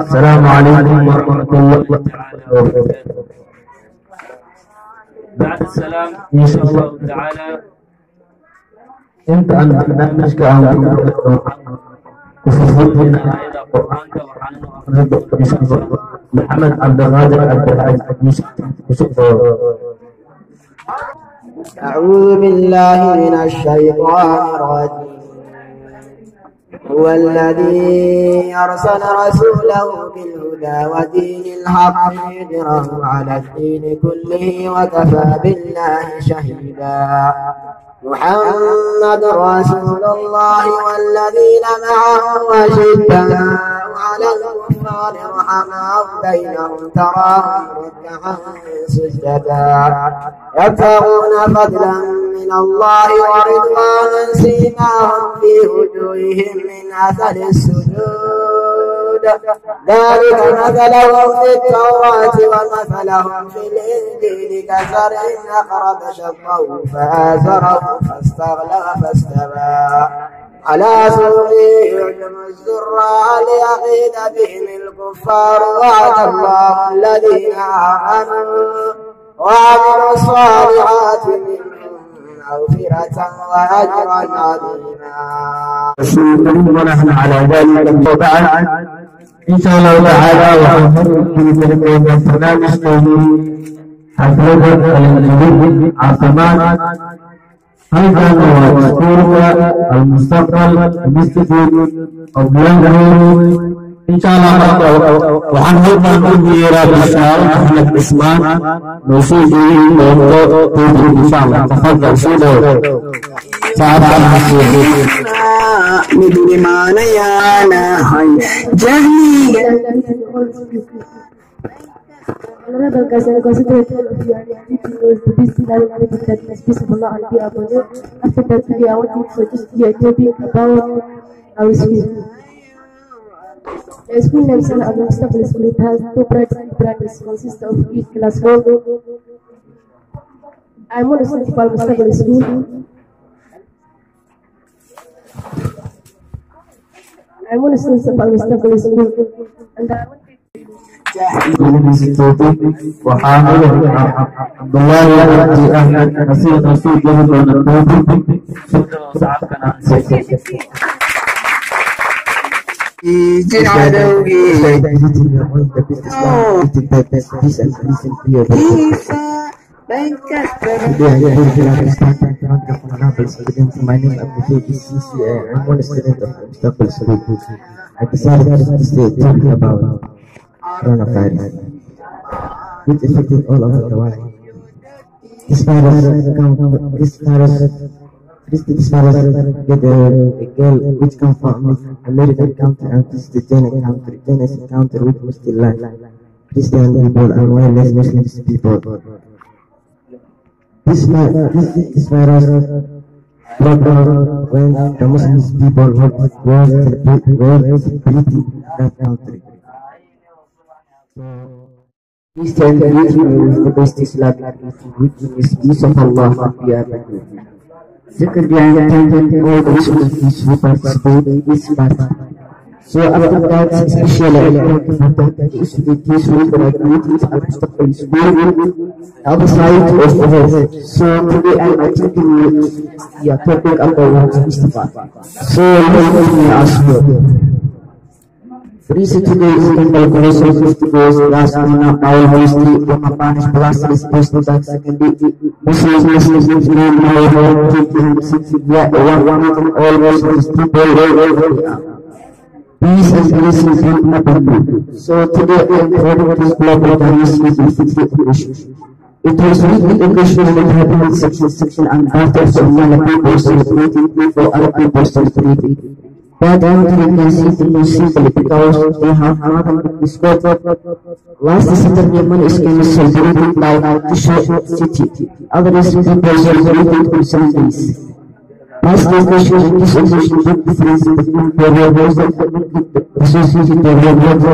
السلام عليكم ورحمة الله وبركاته. بعد السلام إن شاء الله تعالى أنت أن برنامجك عن خصوصية آية القرآن وحنان محمد عبد القادر عبد العزيز. أعوذ بالله من الشيطان الرجيم. هو الذي أرسل رسوله بالهدى ودين الحق ليظهره على الدين كله وكفى بالله شهيدا. محمد رسول الله والذين معه أشداء على الكفار رحماء بينهم تراهم ركعا سجدا يبتغون فضلا من الله ورضوانا سيماهم في وجوههم من أثر السجود ذلك مثلهم في التوراة ومثلهم في الإنجيل كزرع أخرج شطه فآزره فاستغلظ فاستوى على سوقه يعجب الزراع ليغيظ بهم الكفار. وعد الله الذين آمنوا وعملوا الصالحات منهم مغفرة وأجرا عظيما. ونحن على ذلك وبعد إن شاء الله تعالى وحفظ في برنامج حفلة الجديد عاصمات أيضا وسكورة المستقبل الانستيتيوت أو بلانغهول إن شاء الله وحنفضل نقول بالشعار أحمد عثمان نوصل إن شاء الله. تفضل شنو بدمانا يانا هاي جهني. Honorable guys, and consider the meeting was the best that is visible on the above. After that, I want to suggest you a topic about our school. The school name is Al-Mustaqbal School. It has two branches consist of each classroom. I'm on the Al-Mustaqbal School. I'm on the Al-Mustaqbal School, and I want وحامل عبد الله يأتي أهل نصير رسول جهد ونطوب جن عدوي My name is I'm one student of Mustaqbal School. I decided to stay talking about coronavirus, which affected all over the world. This virus get a girl which come from American country and the Chinese country which was still like Christian people and wireless Muslim people. This virus broke out when the Muslim people were celebrating that country. Christian greeting is the best Islamic greeting, which is peace of Allah be upon you. Secondly, I thank all the Muslims who participate in this party. So after that, especially I thank you for that students who graduate with Al-Mustaqbal School, the other side of the world. So today I am attending your topic about Mustafa. So let me ask you. Recently, Istanbul Commission Festivals last month, our history from a Spanish blasters post that secondary Muslims name now have 2060 all Muslims people all over the earth. Peace and blessings be upon you. So today I am proud this global diversity in 50 issues. It was written in English with happening section and after some people celebrating for other people celebrating. That country can see things simply because they have nothing but respect. Last Saturday, one is celebrated like the short city. Others people celebrated on Sundays. Past discussion in this edition big difference between the levels that associated the level for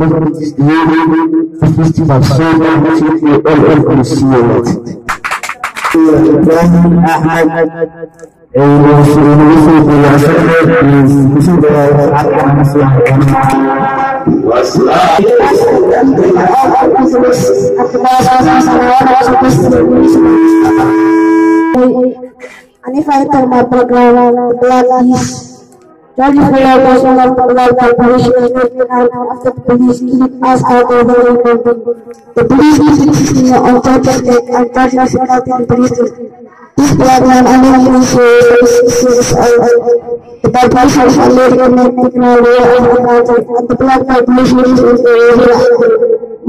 the festival. So much you all see it. إبراهيم أحمد Ani fighter ma program Blackis Jadi saya personal pelajar polisi after police keep us out of the police is on top of the anti security police. This program only is the police is American technology and the black police is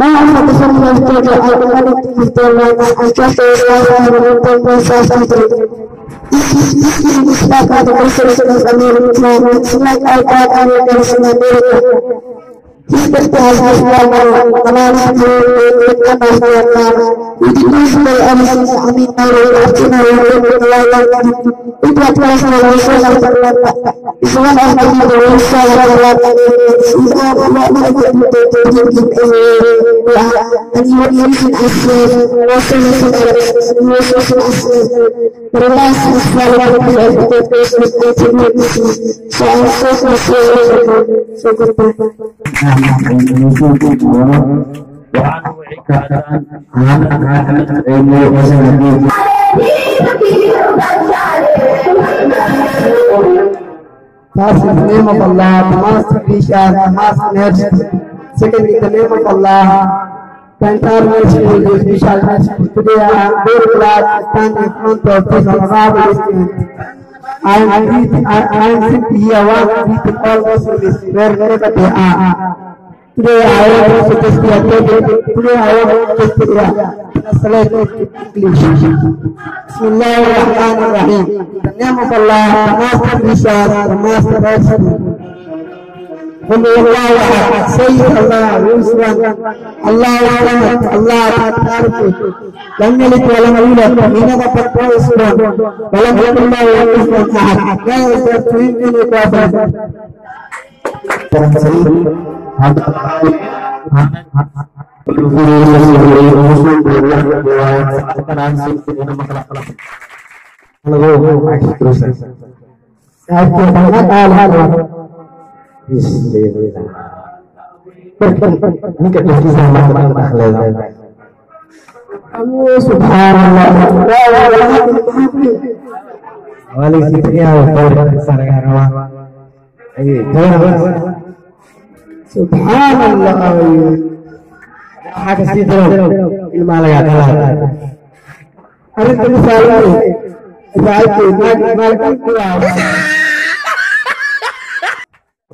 my officer was to automatic system and just like other places of America, like other places of America. He just has First, in the name of Allah, the Master Rishad, the Master Nurse. Second, in the name of Allah, the entire nation will be special message. Today, I am very glad to stand in front of this honorable instrument. I am sitting here one with all Muslims wherever they are. Today, I want to just be today, I want to just be translate English. Bismillahirrahmanirrahim. The name of Allah, the Master Rishad, the Master Rashid. Say Allah, rules one. Allah is Allah Ta'ala. لم يلد ولم يولد من ذكر وأنثى ولم يكن له كفوا أحد. لا يصح من كافر.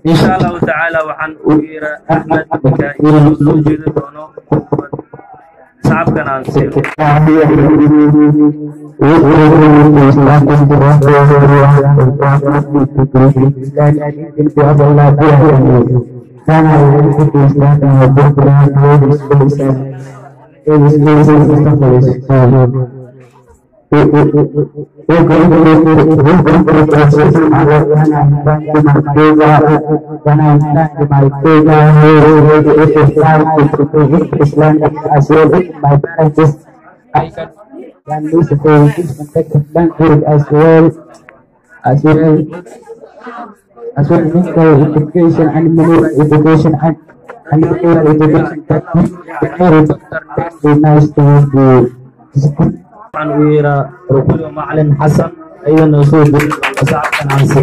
إن شاء الله تعالى وعن أغير أحمد بكائر وجود دونه صعب كان أنسي as well medical education and medical education and medical education that very nice to عن ويرا ركود معلم حسن أيضا نسود وصعب كان أنسي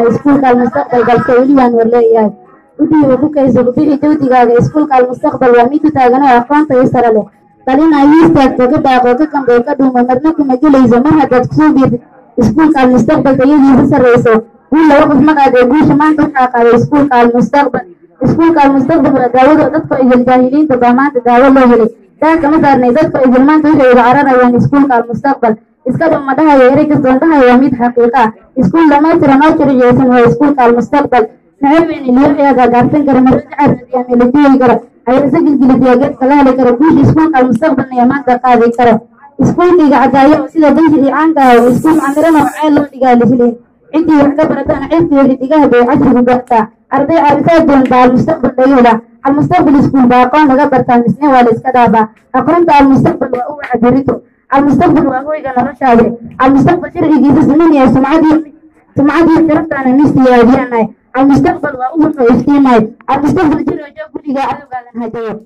iskuulka almustaqbalka weli waan warleeyahay guddiga bukaysa bixi jawdigaaga iskuulka almustaqbal waa mid u taagan oo aqoonta iyo sare leh qalin ay istaagto ka daaqo ka kamboo ka dhuumo marna kuma gelayso mar haddaad kusoo biirtid iskuulka almustaqbalka iyadiisa sarreyso guul laba qof magacaada guusha maanta waxaa qaaday iskuulka almustaqbal iskuulka almustaqbal waa daawada dadka idil jaahiliinta baa maanta daawo loo helay daa kama saarnay dadka idil maanta waxay wada cararayaan iskuulka almustaqbal iska dhuma dhahayo erey kastoon dhahayo waa mid xaqiiqa ah iskuul dhammaystiran oo sharciyeysan waa iskuulka almustaqbal naxaweyne liyoxyaaga gaarsan kara maradacaradiya meeladeegi kara ayasa gilgiladiya geedka la heli kara guusha iskuulka almustaqbalna iyo maanta qaadi karo iskuulkayga cadaayo sida danshir iyo caanka ah oo iskuul camirana oo ceel loo dhigaa la helayn ciddii wax ka baratana ceebtiyo xidigaha bay casrigu gartaa arday carisaad doonta almustaqbal laga helaa المستقبل يسكن باقون لغا برتان مسنين ولا اسكدابا أقرنت المستقبل وأول عبريتو المستقبل وهو يقال شاذي المستقبل شرعي جيسس من يا سمعتي شرفت أنا نستي يا ديانا المستقبل وأول إفتيماي المستقبل شرعي جو كل جاء قال هجوم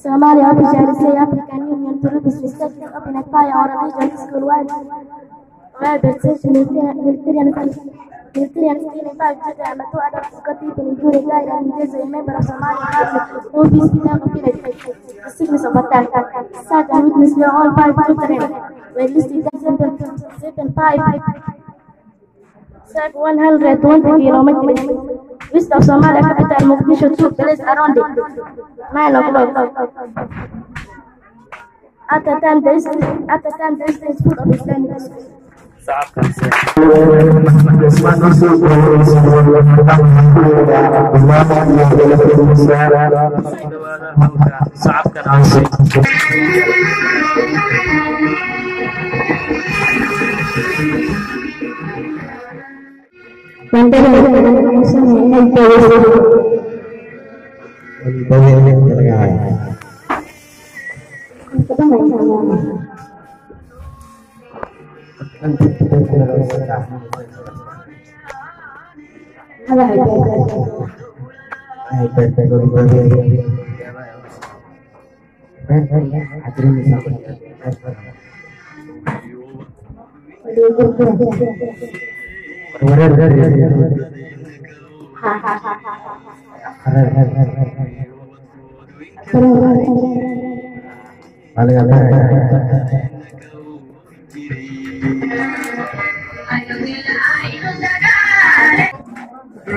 Somalia officials say African Union to be respected open a fire on a region school wide the session military scheme 5 children and 2 adults got people including guide and is a member of Somalia Catholic who is the sickness of attack. Such and witness were all 5 children were listed as simple 5 120 kilometers west of Somalia capital Mogadishu took place around 9 o'clock. At the time the is full of Islamic.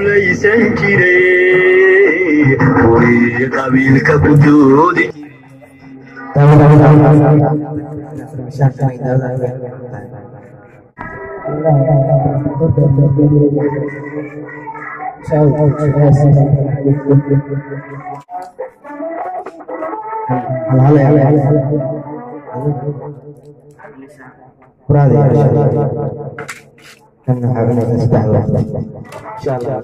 laysan jiray hooyey qabiilka ku doodi كان حابين نستحضر إن شاء الله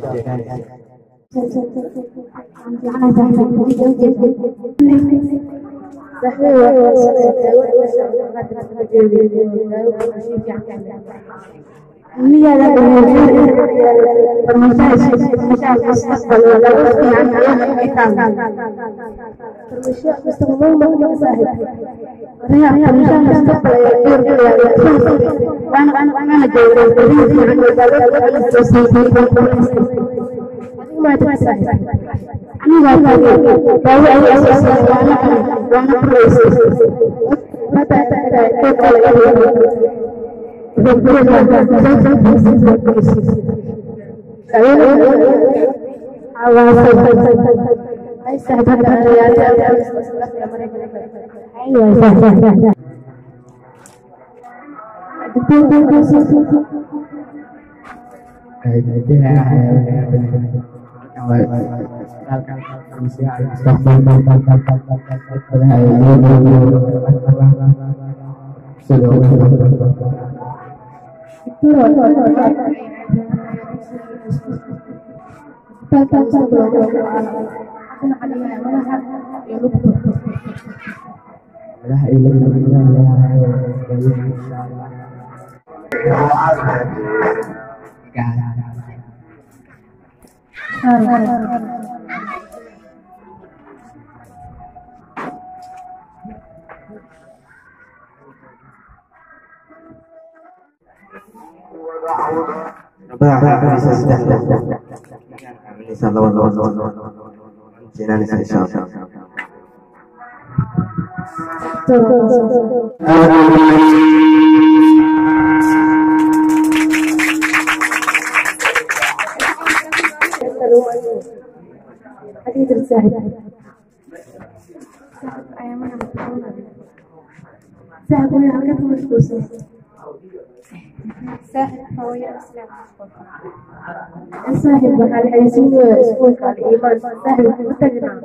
الساحب على الحيزين اسبوعك الإيمان ساحب متجنا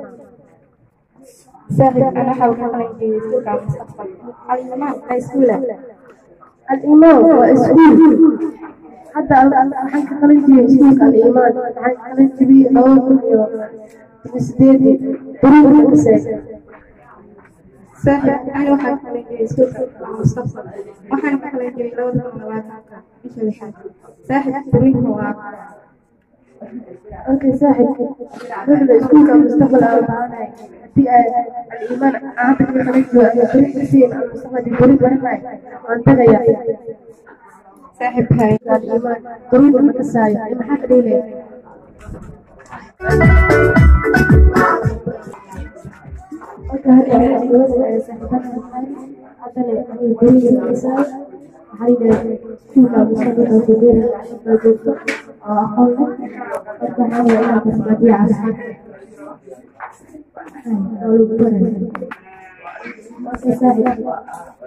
ساحب أنا حاول أخلي اسبوعك على المستقبل الإيمان ليس ولا الإيمان واسبوع حتى الحين خلينا نجي سوق الإيمان الحين خلينا نجي نوض وستيدي بريد الإنسان سهل أنا واحد خلينا نجي سوق المستقبل واحد خلينا نجي نوض ونواتك إيش الحال سهل بريد هو أوكي سهل نحن سوق المستقبل أنا في الإيمان أعطيك خلينا نجي بريد الإنسان المستقبل بريد وأنا معي وأنت غير ساحب هاي الإيمان ضروري المتسايا ما حد ليه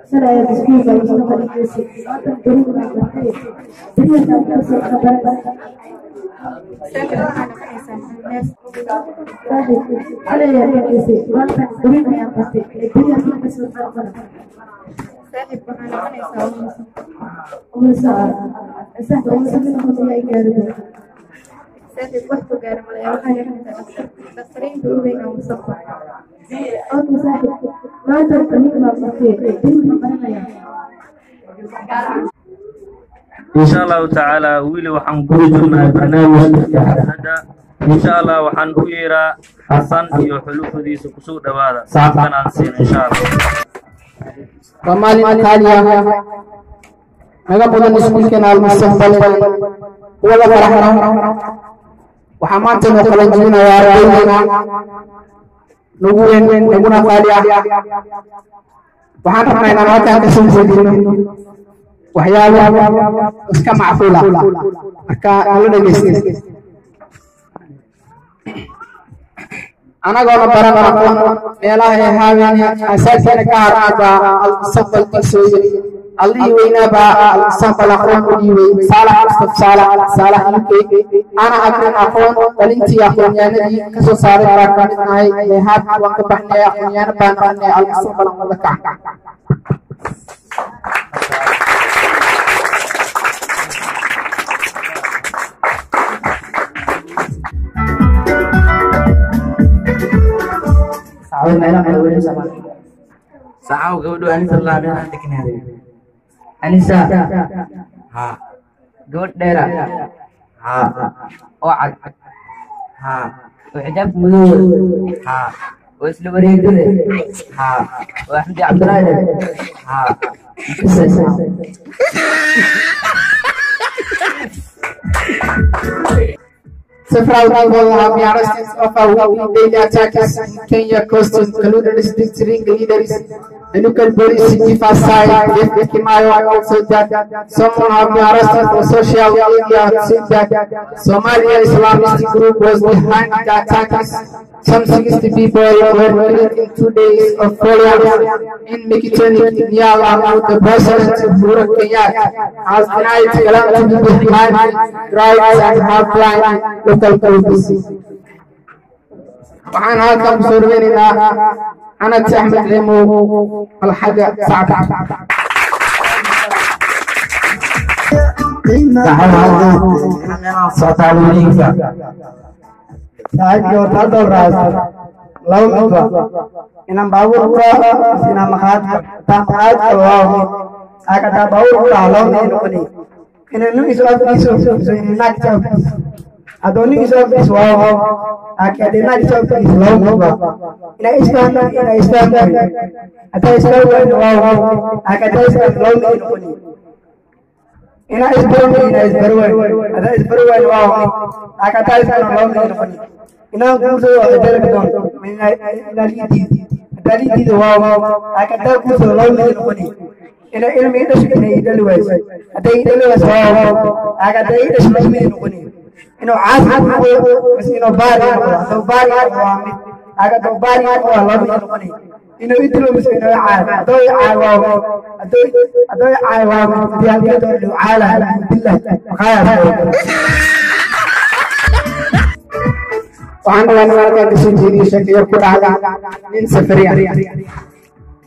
سنة يسكون المستقبل الجنسي تريد أن تحقيق تريد أن تصل خبرك أنا يا جنسي ما تريد أن تحقيق تريد أن تصل خبرك ساحب معنا أنا يساوي ومساء سهل ومساء منهم يا إيجاربه ساحب وحده قال ملايا وحاجة تسرين بين ومصفر أوكي ساحب ما ترتنيك ما بصير إن شاء الله تعالى ويلي وحن قرجنا برنامج هذا إن شاء الله وحن كيرا حسن يحلوف ذي سكسو دوادا ساعتنا نسين إن شاء الله Kemarin kalian naga bulan school kenal mustaqbal wala farahna wa hamanta no kala jina ya rabbina nuguwen nuguna kaliya waxaan rabnaa inaan halkaan ka soo jeedino waxyaalo iska macquula marka aan la dhageysto anagoo baran aqoon meelaha ay haaween asaasina ka harada al-mustaqbal kasooyin allii weyna ba al-mustaqbal aqoon u dhiibay saalax ana akrin aqoon dhalintii aqoonyahanadii kasoo saaray baa ka mid nahay ee haad waan ka baxnay aqoonyahana baan noqonay al-mustaqbal wada kaca Awal malam ada boleh sama. Sahau kau dua Anissa lah ada nanti kena hari. Anissa. Ha. Good daerah. Ha. Oak. Ha. Ujab mulu. Ha. Waslu beri itu deh. Ha. Wahdi Abdullah deh. Ha. Several people have been arrested of our daily attacks in Kenya coast including district ring leaders, the local police in side, Kimayo also that someone have been arrested for social media saying that Somalia Islamist group was behind the attacks. Some 60 people were killed in 2 days of violence in Mikitani, Nyala, the president of Kenya has denied to be behind rights and have blind local police. وعن هذا مسؤولين أنا تحمد لمو الحاجة صعبة. Saat kita doras, laut inam bau kita sinam mahat, tamat kalau agak bau kita laut ini. Ini isu ini nak jauh. Adoni isu wow, agak dia nak jauh isu laut. Ini Islam. Atau Islam wow, agak dia Islam laut ini. Ina isbaru ada isbaru wow akata isbaru lawan ini ina kuso ada betul ina lidi wow akata kuso lawan ini ina ilmu itu sini idaluas ada idaluas wow akata itu sini ini ina asal ina bari wow akata bari lawan ini ina itu mesti ina adoi wow adoi wow dia tu ala billah khayr وعن عنوان السجين شكل كل من سفريا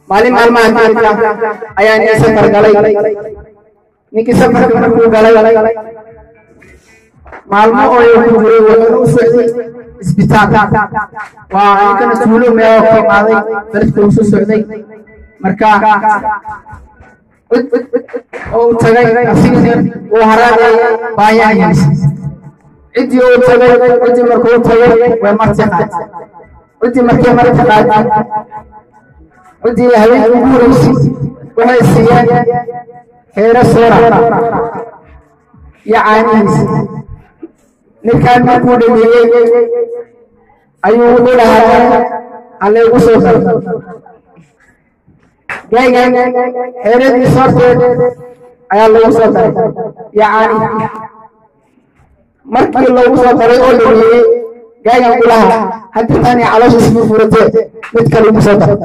معلم المعلم أيان سفر قلي نيكي سفر كنا غلي maalmo oo wuxuu u socday isbitaalka waa kana tuulo meel ka qaaday dadku u soo socday marka oo tagay asigana oo haraagay baayaan cidii oo tagay cidii markuu tagay way martay cidii markay martay cidii haween ugu horeysay waxay siiyeen heera soora yaaniis ninkaan markuu dhameeyey ayuu wuxuu dhahaa alle ugu soo qaray gaygan heeradii soorteed ayaa lagu soo daray yaani markii lagu soo daray oo dhameeyey gaygan ku lahaa hadda tani calooshiisa furfuratee mid kale ugu soo daray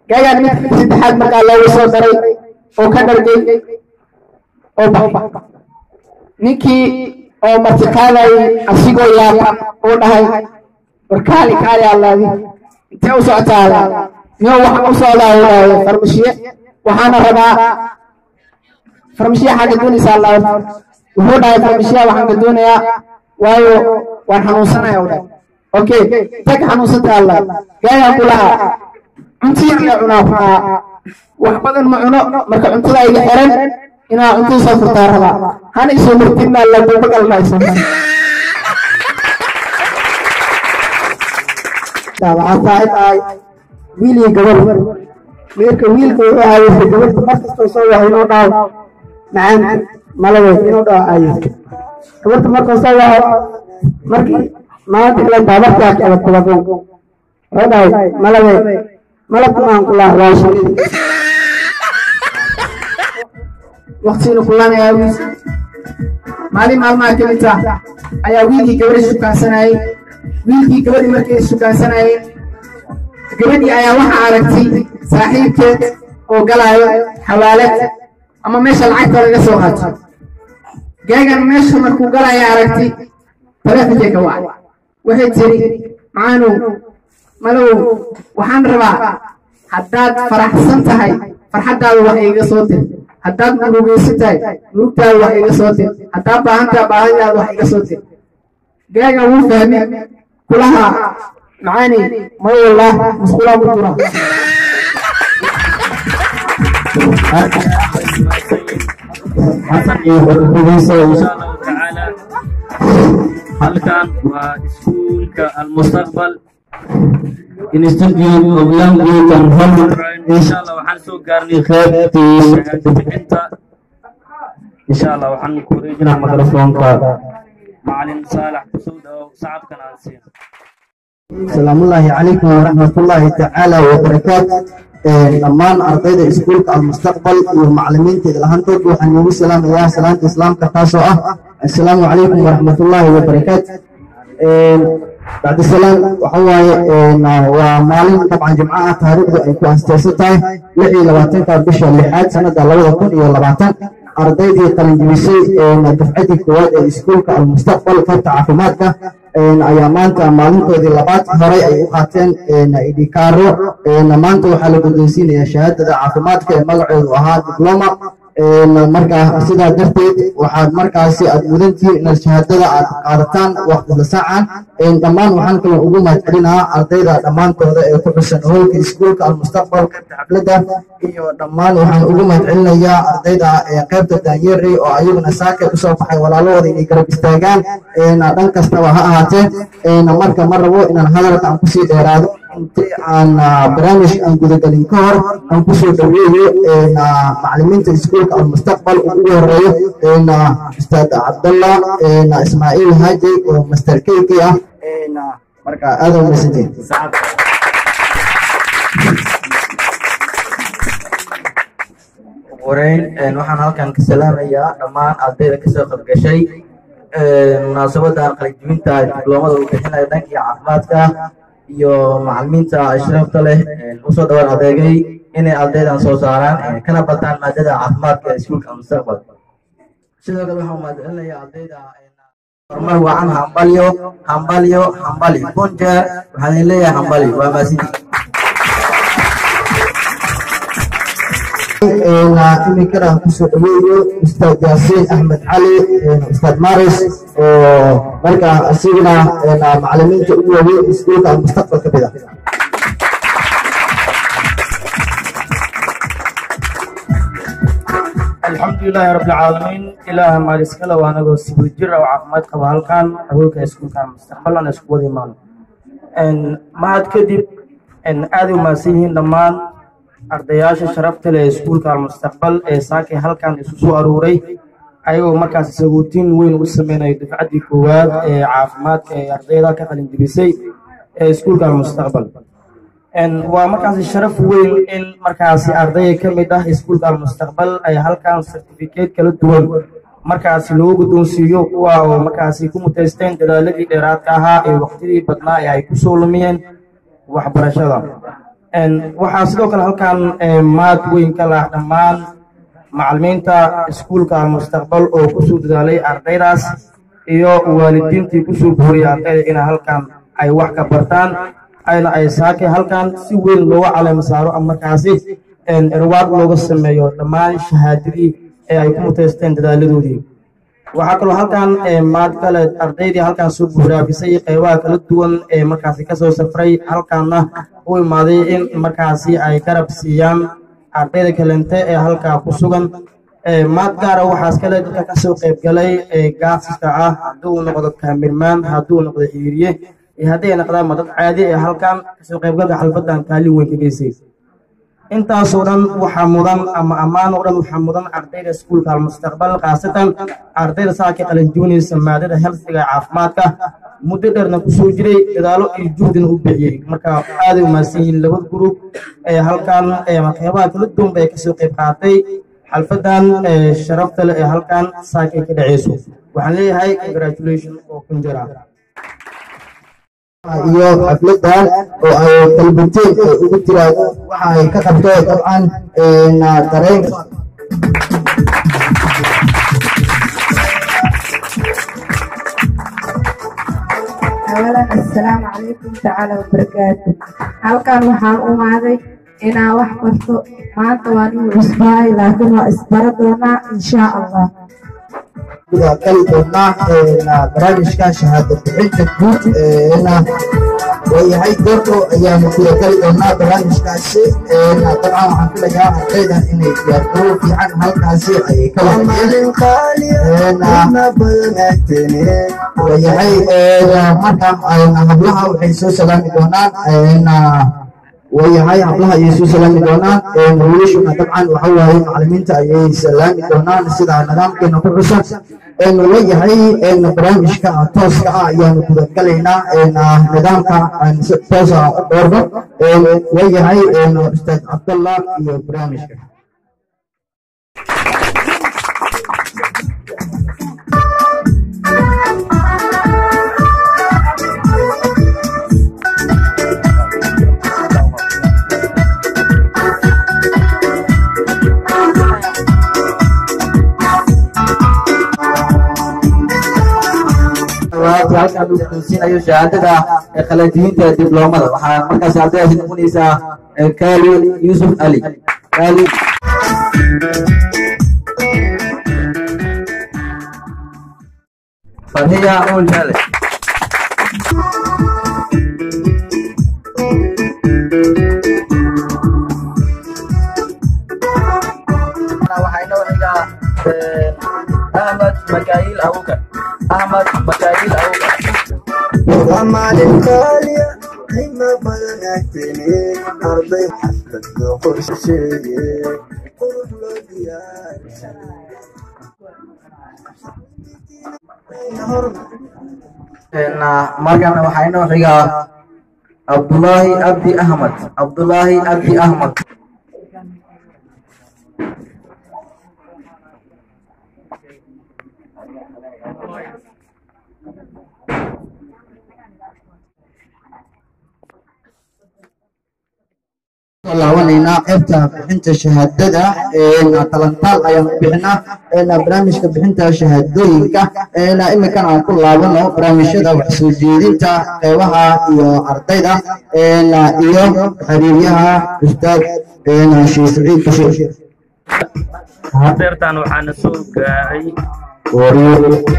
gaygan mid saddexaad markaa lagu soo daray oo ka dhargay oo baxba ninkii oo martiqaaday asigoo yaaba oo dhahay warkaali kaali allaadi intee u socotaa niyo waxaan u socdaa farmashiye waxaana rabaa farmashiye xagga doonaysaa allah wuxuu dhahay farmashiye waxaan ka doonayaa waayo waan xanuunsanayaa dhahay okay tag xanuunsanta allah gaayaan ku lahaa cuntiyan la cunaa wax badan ma cuno marka cuntada iga xiran inaa cuntada soo furtaa rabaa hana isoo martidna la duuba galmaysan waxaa saaid ahay wiil iyo gabar wiilka wuxuu ahaayey gabarta markastoo soo wahay inuu dhaho macaan malaweed inuu dhaho aayey gabarta markuu soo waho markii maanta ila baabartaa kala talafoon wuxuu dhahay malaweed malabka maan ku laha waa shaqada waqtiina kulanayaa wiil maalin maalmaha ka mid ah ayaa wiilkii gabadhi sukaansanayay wiilkii gabadhii markay sukaansanayeen gabadhii ayaa waxaa aragtay saaxiibkeed oo galaayo xawaalad ama meesha lacagta laga soo qaato gaagan meesha markuu galaayo aragtay taleefonkay ka wacay waxay tiri macaanow malow waxaan rabaa haddaad faraxsan tahay farxaddaada wax iga soo dir haddaad murugaysan tahay murugtaada wax iga soo dir haddaad baahan tahay baahidaada wax iga soo dir gaagan wuu fahmay kulaha معاني ما والله مسؤولة مدورة حسن إن شاء الله تعالى هل كان وسكول المستقبل انستوديو أولانجي كان هم إن شاء الله وحنسو قارني خيبتي انت إن شاء الله وحنكوريجنا ميكروفون معلم صالح سود أو سعد كان عالسين السلام الله عليكم ورحمة الله تعالى وبركاته دمان أرضية إسكولك المستقبل والمعلمين تدلهنتك وحنيوم السلام يا سلام إسلام كتاسوة السلام عليكم ورحمة الله وبركاته بعد السلام وحواي ومعلم طبعا جماعة تاريخ أيكو أستيستاي لحي لباتن كابشة اللحاد سنة لوضة كون إيا لباتن أرضية قلنجلسي دفعتي كواد إسكولك المستقبل كالتعافيماتك ayaa maanta maalintoodii labaad horay ay u qaateen idikaaro maanta waxaa la guddoonsiinayaa shahaadada caafimaadka ee magaceedu ahaa dibloma markaa sidaa darteed waxaad markaasi aad mudantihiin inaad shahaadada aad qaadataan waqti saacan dhammaan waxaan kaloo ugu mahadcelinahaa ardayda dhammaantooda ee ku xusan hoolka iskuulka almustaqbalka xafladda iyo dhammaan waxaan ugu mahadcelinayaa ardayda qaybta daanyeri oo ayaguna saaka usoo baxay walaalahooda inay garab istaagaan dhan kastaba ha ahaatee marka ma rabo inaan hadalka aan kusii dheeraado intii aan barnaamij aan gudagelin ka hor aan kusoo dhaweeyo macalimiinta iskuulka almustaqbal ugu horeeyo ustaad cabdallah ismaaciil haajey oo master kk ah marka aad u mahadsantihiin horeyn waxaan halkan ka salaamayaa dhammaan ardayda kasoo qaybgashay munaasabadan qalinjibinta dibloomada uu bixinayo dhankii caafimaadka iyo macalimiinta ashrafta leh usoo dhawaan adeegay inay ardaydan soo saaraan kana bataan maadada caafimaadka ee iskuulka mustaqbal sidoo kale waxaan mahadcelinayaa ardayda horumar wacan hambalyo bunjeer waxaan idin leeyahay hambalyo waa maasidii iminkana kusoo dhaweeyo ustaad yaasiin axmed cali ustaad maris oo markaa asigana macalimiinta ugu waaweyn iskuulka almustaqbal ka mid ah. الحمد لله رب العالمين إله ما رزقنا وأنا جالس بجرا وعفمت قبل كان أقول كأسكون كان مستقبلا أسكون إيمان إن ما أتكذب إن هذا ما سين دمان أردياش شرفت لأسكون كان مستقبل ساكي هل كان يسوع أروري أيوة مركز سجوتين وين وسمينا يدفع دي قوات عفمت أرديا كخل إنجليزي أسكون كان مستقبل إن ومركز الشرف وين إن مركز أرضية كمدة سكول المستقبل أي هل كان سيرتيفيكيت كل دول مركز لوجو دون سيو ومركز يكون متستين كذلك إدارات كها وقتي بدنا يكسولمين وحبرشة إن وحاسلو كل هل كان مات وين كلا دمان معلمين تا سكول المستقبل أو كسود ذلك أرضيراس إيو والدين تكسو بوري أرضي إن هل كان أي وحكة برتان ayna ay saake halkan si weyn looga caleema saaro ama markaasi irwaad looga sameeyo dhammaan shahaadadii ee ay ku muteysteen dadaaladoodii. waxaa kaloo halkan maad kale ardaydii halkan soo buuraabisay qaybaha kala duwan ee markaasi kasoo safray halkaana u imaaday in markaasi ay garab siiyaan ardayda kalente ee halkaa ku sugan. maad gaara waxaas kale dadka kasoo qayb galay gaafista ah hadduu noqdo kaamirmaan hadduu noqdo xiiriye هذه نقدر مدد عادي هالكان سوق يبقى حلفتان كالي وين كبيسي انت صوران وحمودان اما امان وران وحمودان ارتير سكول كالمستقبل خاصة ارتير ساكي قلنجوني سمادة هلسيغا عافماتك مددر نكسو جري ادالو الجهدن وبيعي مركا عادي وماسيين لبد جروب هالكان مقيبا كلدون بيك سوق يبقاتي حلفتان شرفت هالكان ساكي كدعيسو وحن لي هاي congratulation وكنجرا iyo xafladan oo ay dalbanteen ugu tiraado waxa ay ka qabto dabcan dareen أولا السلام عليكم تعالى وبركاته. halkan waxaan u maaday inaan wax barto maanta waan u cusbaay laakiin waa isbaro doonaa insha Allah. kali doonaa barnaamijka shahaado bixinta guud وهي دورته أيام كل دونا برامج كاسي طبعا عن كل جهة قيدا إن يقولوا في عن هالكاسي أي كلام وهي مركب قبلها وحيسو سلام دونا وهي قبلها يسوع سلام دونا وليشنا طبعا وحوها معلمين تأيي سلام دونا نسيد على نظام كنا كرسا وهي برامج كاتوس يعني كذا كلنا نظام كاتوس أوربا وهي أستاذ عبد الله برامج halkan uu xasuusinayo shahaadada qaladiinta dibloomada waxaa markaas ardayda noqonaysaa Kali Yusuf Ali Kali Fadhiya oo jale waxayna waxiga Ahmad Makail Awka أحمد مكايل أو ومالك كاليا هيما بلنتني أرضي حفلة دخول شيء قرب لديار مرجعنا وحينا وحيا عبد الله عبدي أحمد عبد الله عبدي أحمد laawanayna qaybta bixinta shahaadada talantaal ayaan u bixinaa barnaamijka bixinta shahaadooyinka iminkana aan ku laabano barnaamijyada wax soo jeedinta qeybaha iyo ardayda iyo xiriiryaha ustaad sheekh Saciid Bashiir hadeertaan waxaana soo gaaray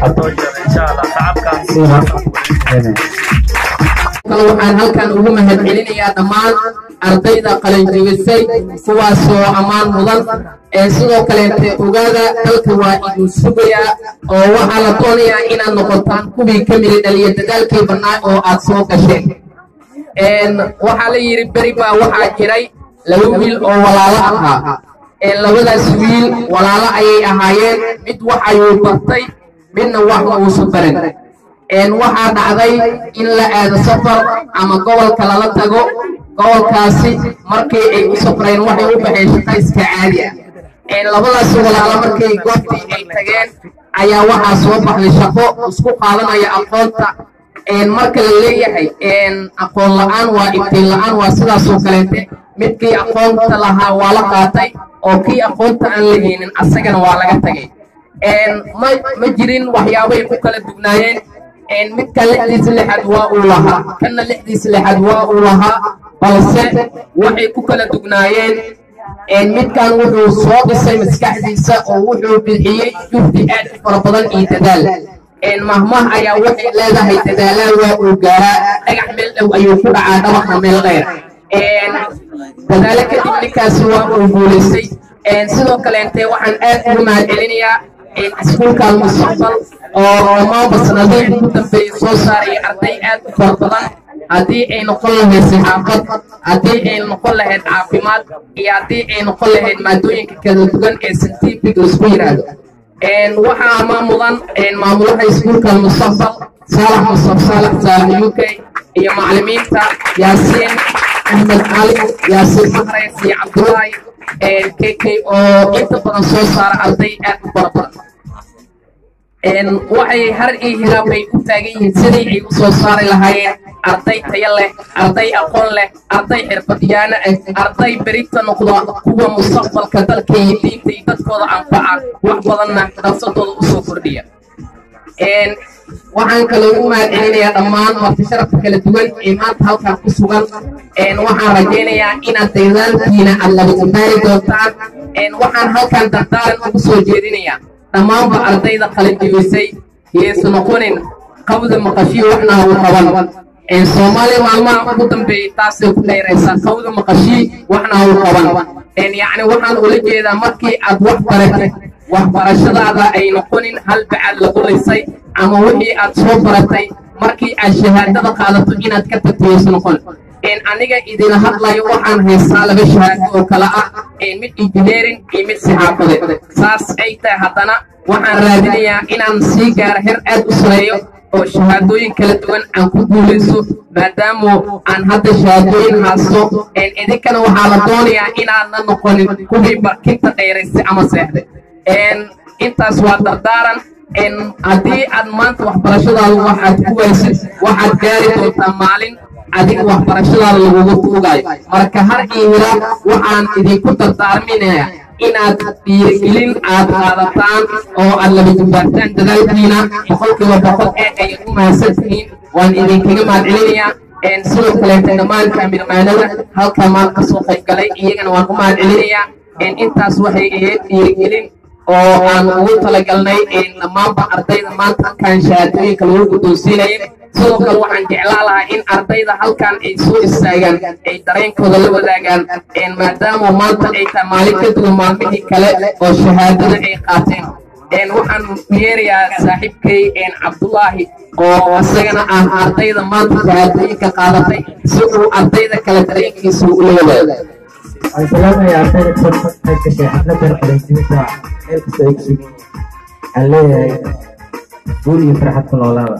atooshar insha allah shacabkaasi waxaan halkan ugu mahadcelinayaa dhammaan ardayda qalinjebisay kuwaasoo ammaan mudan sidoo kaleete ogaada dalka waa idin sugayaa oo waxaa la doonayaa inaad noqotaan kuwii ka miri dhaliya dadaalkii bannaa oo aad soo gasheen waxaa la yidhi beri baa waxaa jiray laba wiil oo walaalo ahaa labadaas wiil walaalo ayay ahaayeen mid wax ayuu bartay midna wax ma uusan barin waxaa dhacday in la aado safar ama gobolka lala tago gobolkaasi markii ay u safreen waxay u baxeen shaqo iska caadi ah labadaas walaalo markay goobtii ay tageen ayaa waxaa soo baxday shaqo isku qaadanaya aqoonta marka la leeyahay aqoon la'aan waa ibtiin la'aan waa sidaasoo kaleete midkii aqoonta lahaa waa la qaatay oo kii aqoonta aan la heenin asagana waa laga tagay ma jirin waxyaabay ku kala dugnaayeen midka lixdiisa lixaad waa uu lahaa kanna lixdiisa lixaad waa uu lahaa balse waxay ku kala dugnaayeen midkan wuxuu soo dhisay maskaxdiisa oo wuxuu bixiyey juhdi aad u fara badan iyo dadaal mahmah ayaa waxay leedahay dadaalaan waa uu gaaraa dhagax meel dhow ayuu ku dhacaa dhabaqa meel dheer dadaalo kadib ninkaasi waa uu guulaystay sidoo kaleente waxaan aad ugu mahadcelinayaa iskuulka almustaqbal oo dhammaanba sanadihii ugu dambeeyey soo saaraya arday aad u fara badan haddii ay noqon lahayd saxaafad haddii ay noqon lahayd caafimaad iyo haddii ay noqon lahayd maadooyinka kala duwan ee scientific laisku yidhaahdo waxaa maamudan maamulaha iskuulka almustaqbal saalax mustafa saalax uk iyo macallimiinta yaasiin axmed cali yaasiin mahreys iyo cabdullaahi kk oo inta badan soo saara arday aad u fara badan waxay har iyo hilaab ay u taagan yihiin sidii ay u soo saari lahaayeen arday tayo leh arday aqoon leh arday xirfadyaano ah arday berita noqda kuwa mustaqbalka dalka iyo diinta iyo dadkooda anfaca wax badanna nafsadooda usoo kordhiya waxaan kaloo u mahadcelinayaa dhammaan marti sharafka kala duwan ee maanta halkan ku sugan waxaan rajaynayaa inaad dadaalkiina aad laba gabaari doontaan waxaan halkan dardaaran ugu soo jeedinayaa dhammaanba ardayda qalinjebisay yeesu noqonin qawda maqashiyo waxna ha u qaban soomaaliya maalmaha ugu dambeeyey taasay ku dheeraysaa qawda maqashii waxna ha u qaban yacni waxaan ula jeedaa markii aad wax baratay waxbarashadaada ay noqonin hal bacaad lagu lisay ama wixii aad soo baratay markii aad shahaadada qaadato inaad ka tagto yeesu noqon aniga idin hadlayo waxaan haystaa laba shahaado oo kala ah mid engineering iyo mid saxaafadeed saas ay tahay haddana waxaan raadinayaa inaan sii gaaro heer aad u sareeyo oo shahaadooyin kala duwan aan ku guulayso maadaama aan hadda shahaadooyin haysto idinkana waxaa la doonayaa inaadna noqonin kuwii barkinta dheeraysay ama seexday intaas waa dardaaran haddii aad maanta waxbarashadaada waxaad ku waysid waxaad gaari doontaa maalin adiga waxbarashadaada lagugu tuugaayo marka har iyo hila waxaan idinku dardaarminayaa inaad dhiirigelin aad qaadataan oo aad laba jibbaartaan dadaalkiina boqolkiiba boqol ay u mahadsan tihiin waan idinkaga mahadcelinayaa sidoo kaleeta dhammaan kaamirmaanada halkaa maal ka soo qayb galay iyagana waan u mahadcelinayaa intaas waxay ahayd dhiirigelin oo aan ugu talagalnay dhammaanba ardayda maanta halkaan shahaadooyinka lagu guddoonsiinayay sidoo kale waxaan jeclaan lahaa in ardayda halkan ay soo istaagaan ay dareenkooda la wadaagaan maadaama maanta ay tahay maalin ka duwan maalmihii kale oo shahaadada ay qaateen waxaan yeerayaa saaxiibkay cabdullaahi oo isagana ah ardayda maanta shahaadooyinka qaadatay si uu ardayda kale dareenkiisa ula wadaago السلام يا أخي كشيء حفلة القلنجية إلكسيكسي اللي قولي فرحة كل علاوة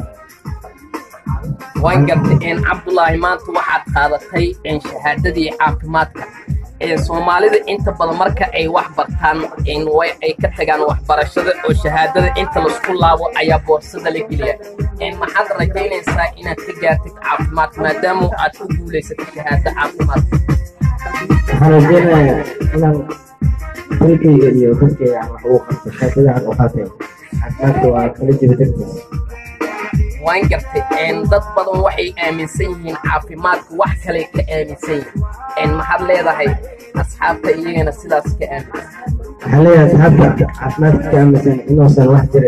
waan gartay cabdullaahi maanta waxaad qaadatay shahaadadii caafimaadka soomaalida inta badan marka ay wax bartaan ay ka tagaan waxbarashada oo shahaadada inta laisku laabo ayaa boorsada la geliya maxaad rajaynaysaa inaad ka gaartid caafimaad maadaama aad ku guulaysatay shahaado caafimaadka waxaan rajaynayaa inaan dalkayga iyo dadkayga aan wax ugu qabto shahaadada aan u qaatay caafimaadka waa kala jiba dartiisa waan gartay dad badan waxay aaminsan yihiin caafimaadka wax kale ka aaminsan yihiin maxaad leedahay asxaabta iyagana sidaas ka aaminsan حاليا أصحابك عفمات كامسين إنه سن واحد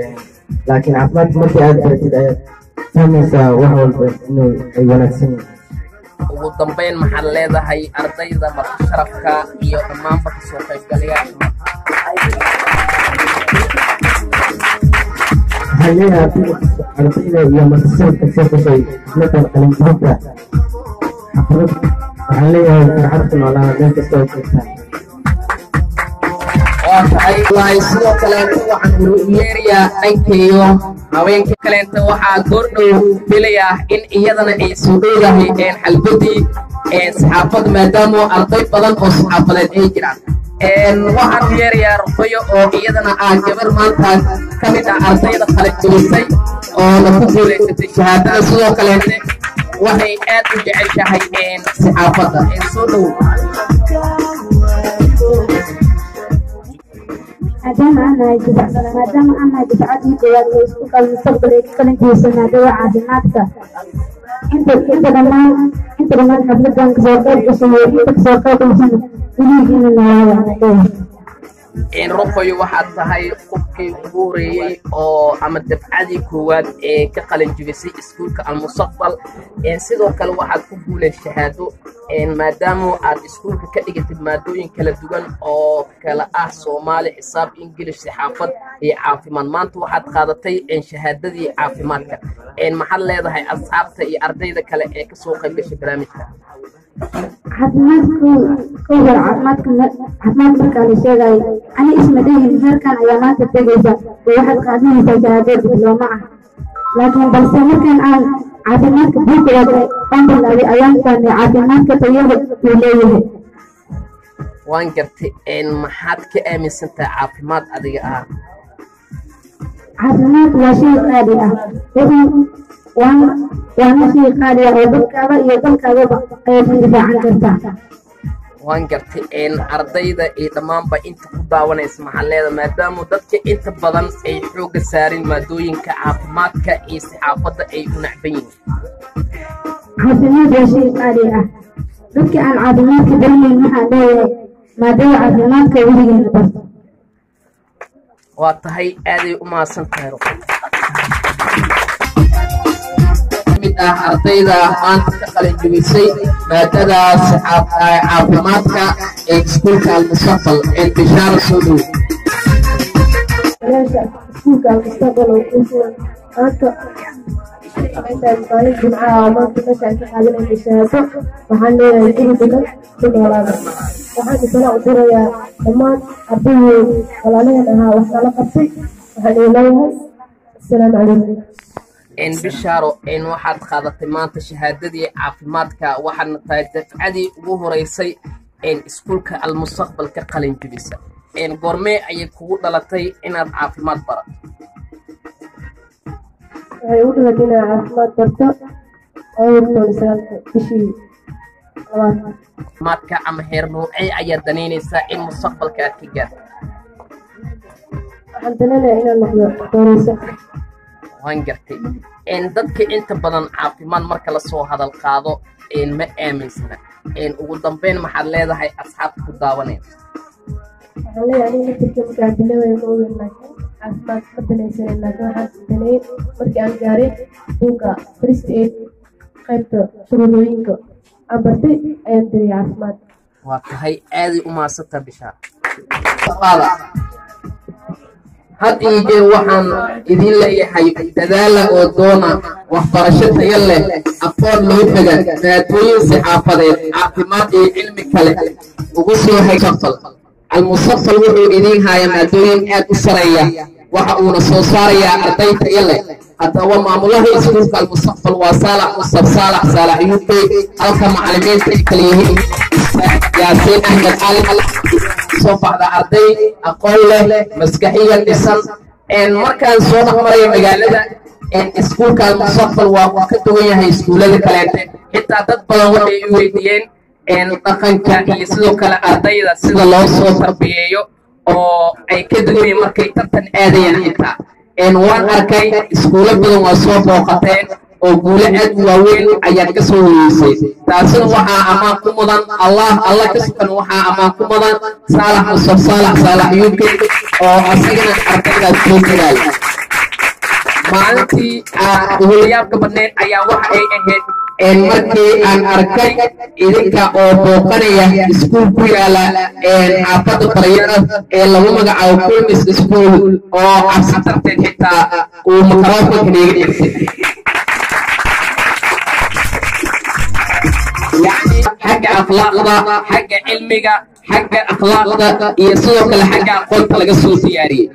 لكن عفمات مرتي عاد برتي كامسة وحول إنه أي ونكسين ugu dambeyn maxaad leedahay ardayda marka sharafka iyo dhammaanba ka soo qaybgalayaasha حاليا أرتينا يوم السبت كسبت شيء مثل الانتهاء حفظت حاليا عرفنا على ذلك السبت waay sidoo kaleeto waxaan yeerayaa dhankeeyo haweenka kaleeto waxaa goordhow filayaa in iyadana ay soo dhowdahay xalbadii saxaafad maadaama arday badan oo saxaafadeed ay jiraan waxaan yeerayaa ruqayo oo iyadana gabar maanta ka mid ah ardayda kala jabisay oo la ku guulaysatay shahaadada sidoo kaleete waxay aad u jeceshahay saxaafadda soo dhow maadaama aan nahay dafcadii koowaad ee iskuulka mustaqbal ee ka qalin jebisay maadada caafimaadka inta dhammaan xafladan kasoo qayb gashay iyo inta kasoo qayb gashay weligiina nalaada ruqayo waxaad tahay qofkii ugu horeeyey oo ama dafcadii koowaad ee ka qalin jebisay iskuulka almustaqbal sidoo kale waxaad ku guuleen shahaado maadaama aad iskuulka ka dhigatid maadooyin kala duwan oo kala ah soomaali xisaab ingilish saxaafad iyo caafimaad maanta waxaad qaadatay shahaadadii caafimaadka maxaad leedahay asxaabta iyo ardayda kale ee kasoo qayb gashay barnaamijka caafimaad markaa la sheegay ani ismadayin heerkan ayaa maanta tegaysa oo waxaad qaadanaysaa shahaado diblooma ah laakiin balse markaan aan caafimaadka buugaad aan bilaabay ayaan fahmay caafimaadka tayada uu leeyahay waan gartay maxaad ka aaminsantahay caafimaad adiga ah caafimaad waa shay qaali ah waana shay qaali ah oo dadkaada iyo dalkaadaba ayaad ku difaacan kartaa waan gartay ardayda iyo dhammaanba inta ku daawanaysa maxaa leedahay maadaama dadka inta badan ay xoogga saarin maadooyinka caafimaadka iyo saxaafadda ay u nacban yihiin caafimaad waa shay qaali ah dadka aan caafimaadka baranayn waxaan leeyahay maadada caafimaadka weligeena barto waa tahay aaday u mahadsan tahay mid ah ardayda maanta ka qalin jebisay maadadaas caafimaadka ee iskuulka almustaqbal bishaaro soo dhow iskuulka almustaqbal oo ku sugan maanta maalin jimcaha maanta meeshaan ka qaadanayna shahaado waxaan leeyahay guri degan ku noolaada waxaan isana u dirayaa dhammaan ardaydii walaalaheen ahaa wax nala qabtay waxaan leeyahay assalaamu calaykum bishaaro waxaad qaadatay maanta shahaadadii caafimaadka waxaadna tahay dafcadii ugu horeysay iskuulka almustaqbal ka qalin jebisa goormee ayay kugu dhalatay inaad caafimaad barato waxay ugu dhalatay inaad caafimaad barto bishii caafimaadka ama heer noocee ayaad danaynaysaa in mustaqbalka aad ka gaarto waxaan danaynayaa inaan noqdo dooreyso waan gartay dadka inta badan caafimaad marka lasoo hadal qaado ma aaminsana ugu dambeyn maxaad leedahay asxaabta ku daawanaya waxaan leeyahay aniga naftirka markaan bilaabaya ma ogeyn laakiin caafimaad ma danaysanen laakiin waxaan danayay markii aan gaaray buugga first aid qaybta shuruudooyinka aan bartay ayaan danayay caafimaad waa tahay aaday u mahadsantaa bishaa had iyo jeer waxaan idin leeyahay dadaala oo doona waxbarasho tayo leh aqoon loo taga maadooyin saxaafadeed caafimaad iyo cilmi kale ugu soo haysafal almustaqbal wuxuu idin hayaa maadooyin aad u sareeya waxa uuna soo saarayaa arday tayo leh haddaba maamulaha iskuulka almustaqbal waa saalax mustab saalax UK halka macallimiinta ay kala yihiin yaasiin axmed cali soo baxda arday aqoon leh maskaxiyan dhisan markaan soo dhexmaraya magaalada iskuulka almustaqbal waa uu ka duwan yahay iskuullada kaleete xitaa dad badan waxay i weydiiyeen dhaqanka iyo sidoo kale ardayda sida loo soo tarbiyeeyo oo ay ka duwanyiin markay tartan aadayaan xitaa waan arkay iskuulo badan waa soo booqateen oo guule aad waaweyn ayaad ka soo horeysay taasina waxaa ammaan ku mudan allah ka sugan waxaa ammaan ku mudan saalax musaf saalax UK oo asagana ardaydaas soo jiray maalintii howlayaabka badneed ayaa waxa ay ahayd markii aan arkay idinka oo booqanaya iskuul ku yaala xaafadda baryada ee lagu magacaabo Kulmis School oo cabsi darteed xitaa uu makarafoonka neega dhigtay يعني حق أخلاقنا حق علمك حق أخلاقنا يسوق لحق قلت لك السوسياري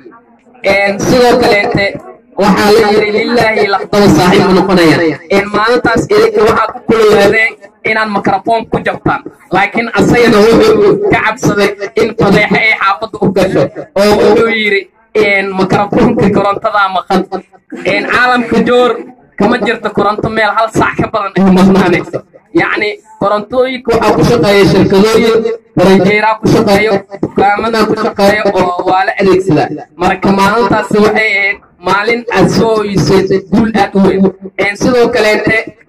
سوق لأنت وحالي لله لقطة صاحب نقنيا إن ما نتاس إليك وحاك كل هذين إن الميكروفون كجبتان لكن أصينا هو كعب صدق إن فضيحة إيه حافظ أوكشو أو يري إن ميكروفون ككرنتدا مخد إن عالم كجور كما جرت كرنت ميل هل صح كبرن إيه مهنانيسو يعني كورنتويك waxaa ku shaqeeya shirkadooyin baranjeera ku shaqeeyo dukaamada ku shaqeeyo oo wala adeegsada marka maalintaas waxay ahayd maalin aad soo yiisay guul aad u weyn sidoo kale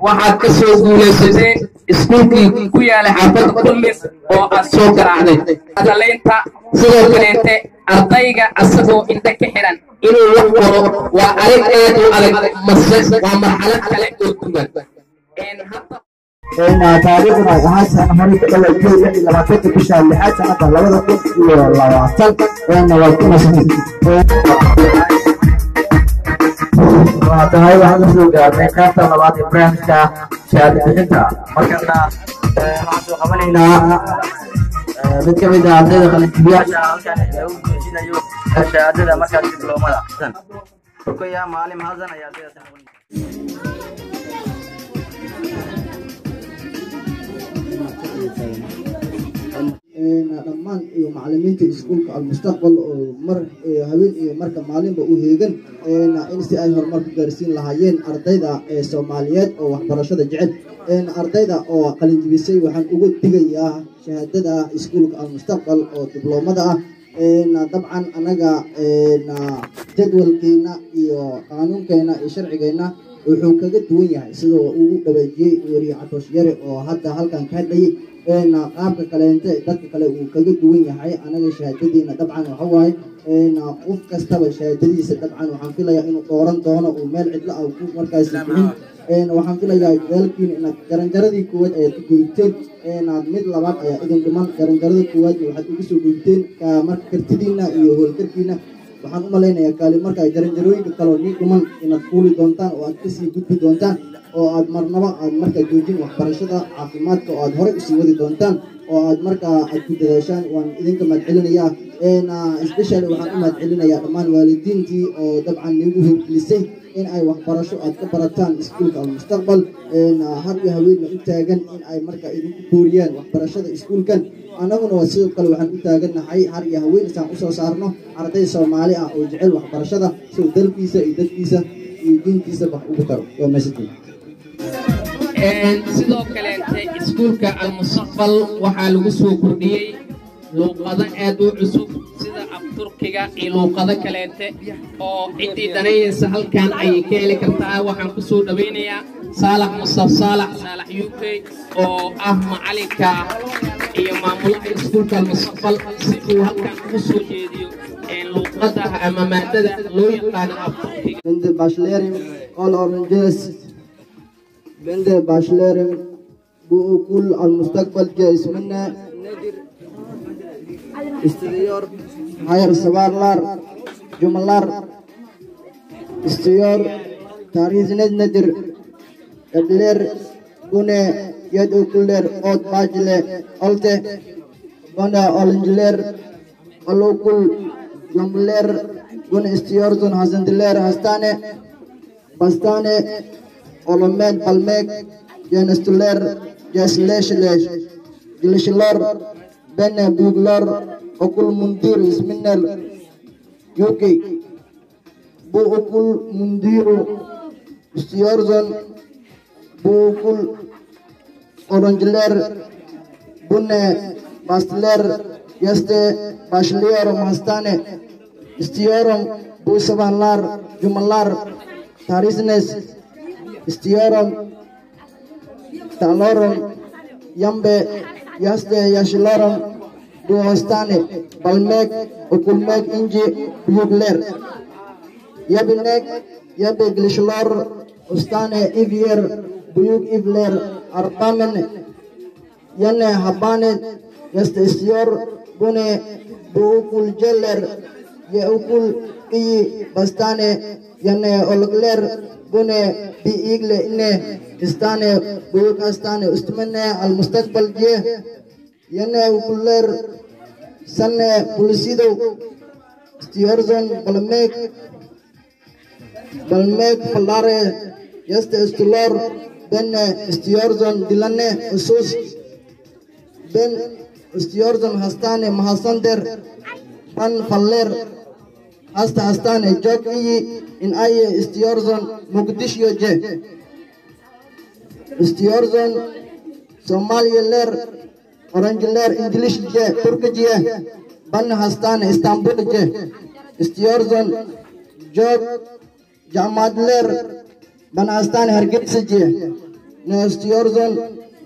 waxaad ka soo guulaysateen iskuulkii ku yaala xaafadda Kulmis oo aad soo garaacday adaleynta sidoo kale ardayga asagoo inta ka xiran inuu wax qoro waa arin aad u adag waa marxalad kale oo duwan taariikhda waxaa horay ka dhawaa jeeda 20 bisha 6 sanada 2020 waa ku nasay tahay waxaan soo gaarnay qaybta labaad ee barnaamijka shahaado bixinta markana waxaan soo qabanaynaa mid ka mid ah ardayda qalinjibiyaasha halkan u jeedinayo shahaadada markaas dibloomada rukaya maalim hasan ayaa ardayda dhammaan iyo macallimiinta iskuulka almustaqbal oo mar habeen iyo marka maalinba u heegan in si ay horumar ku gaarsiin lahaayeen ardayda Soomaaliyeed oo waxbarashada jecel ardayda oo qalin jibisay waxaan ugu digayaa shahaadada iskuulka almustaqbal oo dibloomada ah dabcan anaga jadwalkeena iyo qaanuunkeena iyo sharcigeena wuxuu kaga duwan yahay sidoo uu dhawaajiyay wariye Cabdoosh Yare oo hadda halkan ka hadlayay qaabka kaleente dadka kale uu kaga duwan yahay anaga shahaadadiina dabcan waxa waaye qof kastaba shahaadadiisa dabcan waxaan filayaa inuu dooran doono oo meel cidla ah ku markaas bixin waxaan filayaa dalkiina inaad jaranjaradii koowaad ay ku gudubteen inaad mid labaad ayaa idin dhiman jaranjaradii koowaad waxaad ugu soo gudubteen marka kartidiina iyo howlkarkiina waxaan u malaynayaa kaalin marka jaranjarooyinka kale oo nii dhiman inaad fuuli doontaan oo aad kasii gudbi doontaan oo aad marnaba aad marka joojin waxbarashada caafimaadka oo aad horey usii wadi doontaan oo aad markaa aad ku dadaashaan waan idinka mahadcelinayaa especially waxaan u mahadcelinayaa dhammaan waalidiintii oo dabcan niigu hirgelisay in ay waxbarasho aad ka barataan iskuulka almustaqbal har iyo haweenna u taagan in ay markaa idinku booriyaan waxbarashada iskuulkan annaguna waa sidoo kale waxaan u taagannahay har iyo haween isaan usoo saarno arday Soomaali ah oo jecel waxbarashada si dalkiisa iyo dadkiisa iyo diintiisa wax ugu taro waa meesha sidoo kale iskuulka almustaqbal waxaa lagu soo kordhiyey luuqado aad u cusub sida afturkiga iyo luuqado kaleente oo ciddii danayeysa halkan ayay ka heli kartaa waxaan ku soo dhawaynayaa saalax musaf saalax UK oo ah macalinka iyo maamulaha iskuulka almustaqbal si uu halkan ugu soo jeediyo luuqada ama maadada loo yaqaano afturkiga all oranges بند باشلر بوكل المستقبل جايز منا استيار هاير سوارلار جملار استيار تاريخ ندر قبلر بني يدو كلر أود باجلة ألته بنا أولنجلر ألوكل جملر بن استيار زون هزندلر هستانه بستانه Olomen palmek jenestuler jesleshlesh gilishlar bene buglar okul mundir isminel yoke bu okul mundiru istiyorzon bu okul orangeler bune bastler yeste başlıyor hastane istiyorum bu sabahlar cumalar tariznes istioron taloron yambe yasde yashiloron duostane balmek okulmek inji bugler yabinek yabe glishlor ustane ivier buyuk ivler artamen yane habane yaste istior bune buukul jeller ye ukul i bastane yane olgler bune bi igle ine istane buyuk astane ustmane al mustaqbal je yane ukuller sanne pulisido stiorzon balmek falare yaste istulor benne stiorzon dilane usus ben istiorzon hastane mahasander ban faller hastane jog in aye istiorzon muqdisho je istiorzon somaliyeler orangeler english je turk je ban hastane istanbul je istiorzon jog jamadler ban hastane hargeysa je ne istiorzon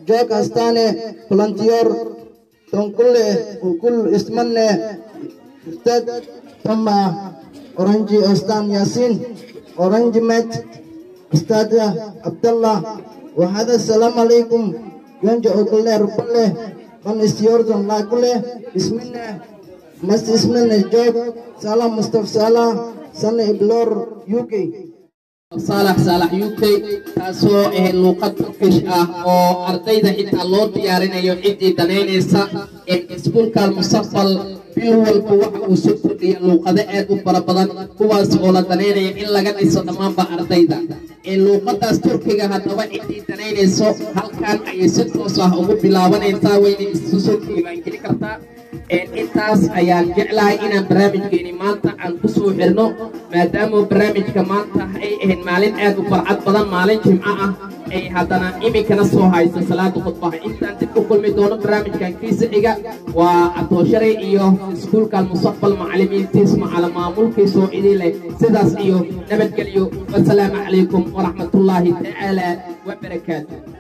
jog hastane volunteer tonkulle ukul ismanne ustad tama orange ostan yasin orange met ustad abdullah wa hada assalamu alaikum yonja ukulle rukulle man istiorzon la kulle isminne mas isminne jog salam mustafa salah sana iblor uk صالح UK taasoo luuqad Turkish ah oo ardayda xitaa loo diyaarinayo cidii danaynaysa in iskuulka mustaqbal bil walba waxa uu soo kordhiyo luuqado aad u fara badan kuwaas oo la danaynayo in laga dhiso dhammaanba ardayda luuqadaas Turkiga haddaba cidii danaynayso halkan ayay si toos ah ugu bilaabanaysaa wayna isu soo diiwaangeli kartaa intaas ayaan jeclahay inaan barnaamijkeeni maanta aan ku soo xirno maadaama barnaamijka maanta ay ahayd maalin aad u farxad badan maalin jimco ah ay haddana iminkana soo hayso salaada khudbaha intaan dib u kulmi doono barnaamijkan kiisa xiga waa Cabdooshare iyo iskuulka mustaqbal macallimiintiisa macala maamulkiisa oo idin leh sidaas iyo nabadgelyo wassalaamu calaykum waraxmatullaahi tacaala wa barakaatuh